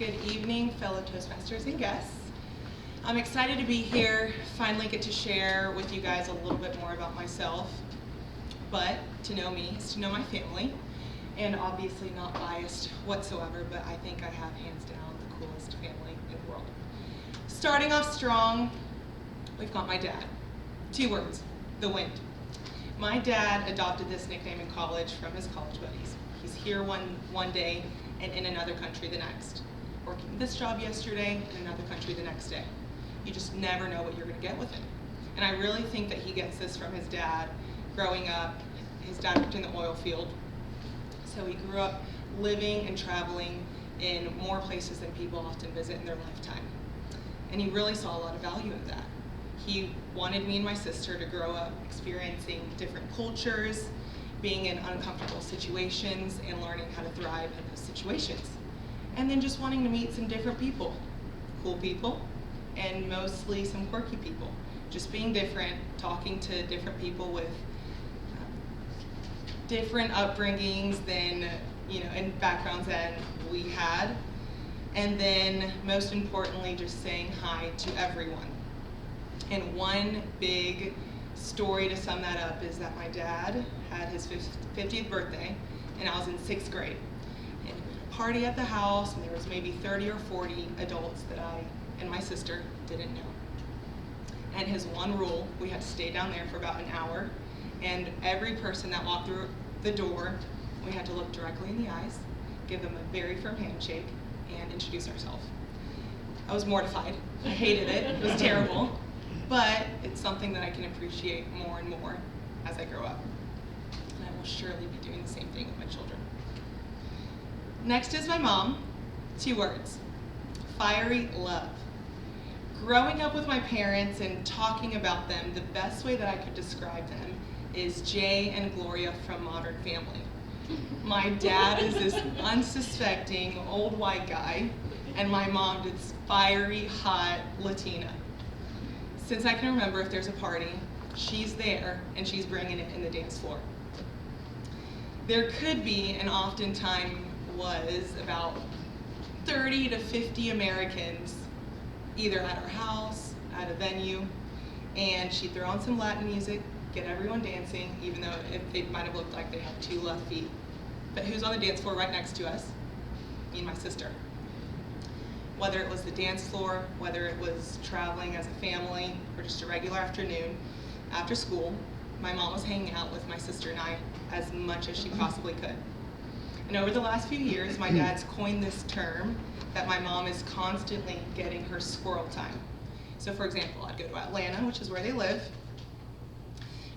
Good evening, fellow Toastmasters and guests. I'm excited to be here, finally get to share with you guys a little bit more about myself. But to know me is to know my family, and obviously not biased whatsoever, but I think I have hands down the coolest family in the world. Starting off strong, we've got my dad. 2 words, the wind. My dad adopted this nickname in college from his college buddies. He's here one day and in another country the next. Working this job yesterday, in another country the next day. You just never know what you're going to get with him. And I really think that he gets this from his dad. Growing up, his dad worked in the oil field, so he grew up living and traveling in more places than people often visit in their lifetime. And he really saw a lot of value in that. He wanted me and my sister to grow up experiencing different cultures, being in uncomfortable situations, and learning how to thrive in those situations. And then just wanting to meet some different people, cool people, and mostly some quirky people. Just being different, talking to different people with different upbringings than, and backgrounds than we had. And then most importantly, just saying hi to everyone. And one big story to sum that up is that my dad had his 50th birthday, and I was in 6th grade. And we had a party at the house, and there was maybe 30 or 40 adults that I and my sister didn't know. And his one rule, we had to stay down there for about an hour, and every person that walked through the door, we had to look directly in the eyes, give them a very firm handshake, and introduce ourselves. I was mortified. I hated it. It was terrible. But it's something that I can appreciate more and more as I grow up. And I will surely be doing the same thing with my children. Next is my mom. 2 words. Fiery love. Growing up with my parents and talking about them, the best way that I could describe them is Jay and Gloria from Modern Family. My dad is this unsuspecting old white guy, and my mom is fiery, hot Latina. Since I can remember, if there's a party, she's there and she's bringing it in the dance floor. There could be, and oftentimes was, about 30 to 50 Americans either at our house, at a venue, and she'd throw on some Latin music, get everyone dancing, even though it might have looked like they had 2 left feet. But who's on the dance floor right next to us? Me and my sister. Whether it was the dance floor, whether it was traveling as a family, or just a regular afternoon after school, my mom was hanging out with my sister and I as much as she possibly could. And over the last few years, my dad's coined this term that my mom is constantly getting her squirrel time. So for example, I'd go to Atlanta, which is where they live,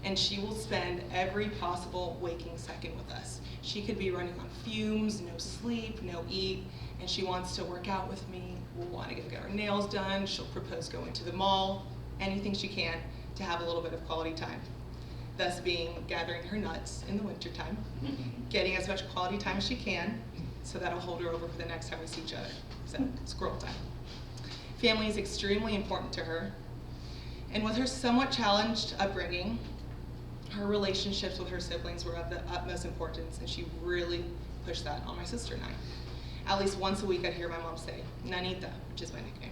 and she will spend every possible waking second with us. She could be running on fumes, no sleep, no eat, and she wants to work out with me. We'll want to go get our nails done. She'll propose going to the mall, anything she can to have a little bit of quality time. Thus being gathering her nuts in the wintertime, getting as much quality time as she can, so that'll hold her over for the next time we see each other. So, squirrel time. Family is extremely important to her, and with her somewhat challenged upbringing, her relationships with her siblings were of the utmost importance, and she really pushed that on my sister and I. At least once a week I'd hear my mom say, Nanita, which is my nickname.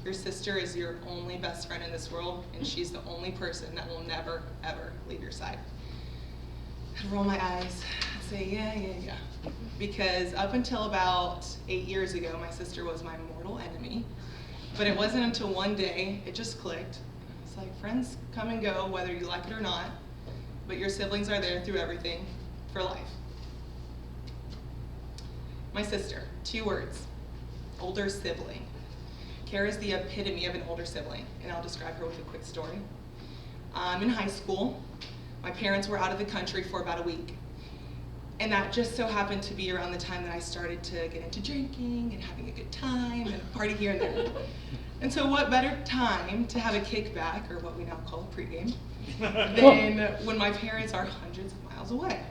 Your sister is your only best friend in this world, and she's the only person that will never, ever leave your side. I'd roll my eyes and say, yeah. Because up until about 8 years ago, my sister was my mortal enemy. But it wasn't until one day it just clicked. It's like, friends come and go, whether you like it or not, but your siblings are there through everything for life. My sister, 2 words, older sibling. Kara's the epitome of an older sibling, and I'll describe her with a quick story. In high school, my parents were out of the country for about a week, and that just so happened to be around the time that I started to get into drinking and having a good time and a party here and there. And so what better time to have a kickback, or what we now call a pregame, than when my parents are hundreds of miles away.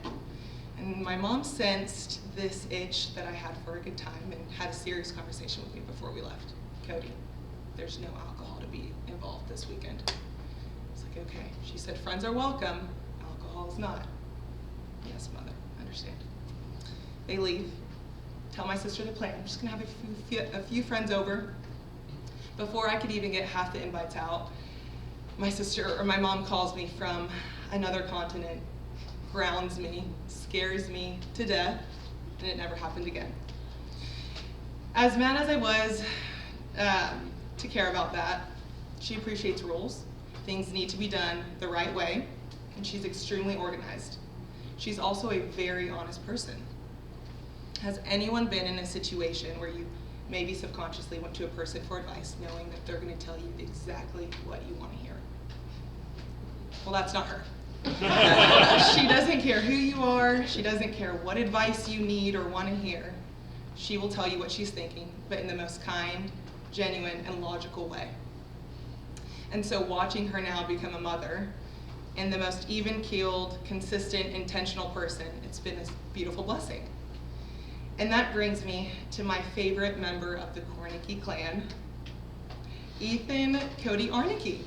And my mom sensed this itch that I had for a good time and had a serious conversation with me before we left. Cody, there's no alcohol to be involved this weekend. I was like, okay. She said, friends are welcome, alcohol is not. Yes, mother, understand. They leave. tell my sister the plan. I'm just gonna have a few friends over. Before I could even get half the invites out, my mom calls me from another continent, grounds me, scares me to death, and it never happened again. As mad as I was to care about that, she appreciates rules. Things need to be done the right way, and she's extremely organized. She's also a very honest person. Has anyone been in a situation where you maybe subconsciously went to a person for advice, knowing that they're going to tell you exactly what you want to hear? Well, that's not her. She doesn't care who you are. She doesn't care what advice you need or want to hear. She will tell you what she's thinking, but in the most kind, genuine, and logical way. And so watching her now become a mother and the most even-keeled, consistent, intentional person, it's been a beautiful blessing. And that brings me to my favorite member of the Cornecke clan, Ethan Cody Arnecke.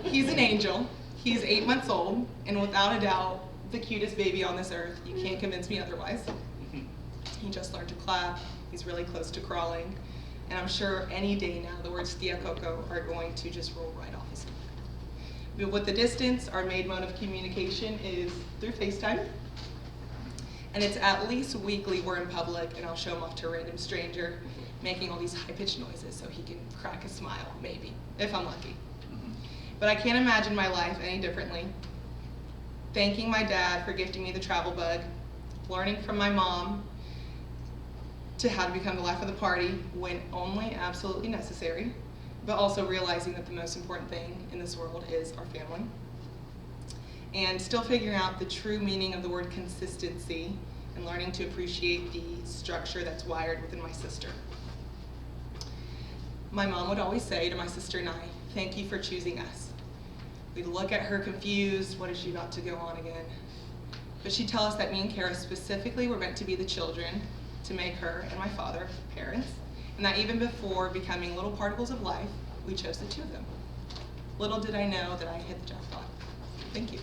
He's an angel. He's 8 months old, and without a doubt, the cutest baby on this earth. You can't convince me otherwise. He just learned to clap. He's really close to crawling. And I'm sure any day now, the words Tia Coco are going to just roll right off his tongue. But with the distance, our main mode of communication is through FaceTime. And it's at least weekly we're in public, and I'll show him off to a random stranger, making all these high-pitched noises so he can crack a smile, maybe, if I'm lucky. But I can't imagine my life any differently. Thanking my dad for gifting me the travel bug, learning from my mom to how to become the life of the party when only absolutely necessary, but also realizing that the most important thing in this world is our family. And still figuring out the true meaning of the word consistency and learning to appreciate the structure that's wired within my sister. My mom would always say to my sister and I, "Thank you for choosing us." We'd look at her confused, what is she about to go on again? But she'd tell us that me and Kara specifically were meant to be the children to make her and my father parents, and that even before becoming little particles of life, we chose the two of them. Little did I know that I hit the jackpot. Thank you.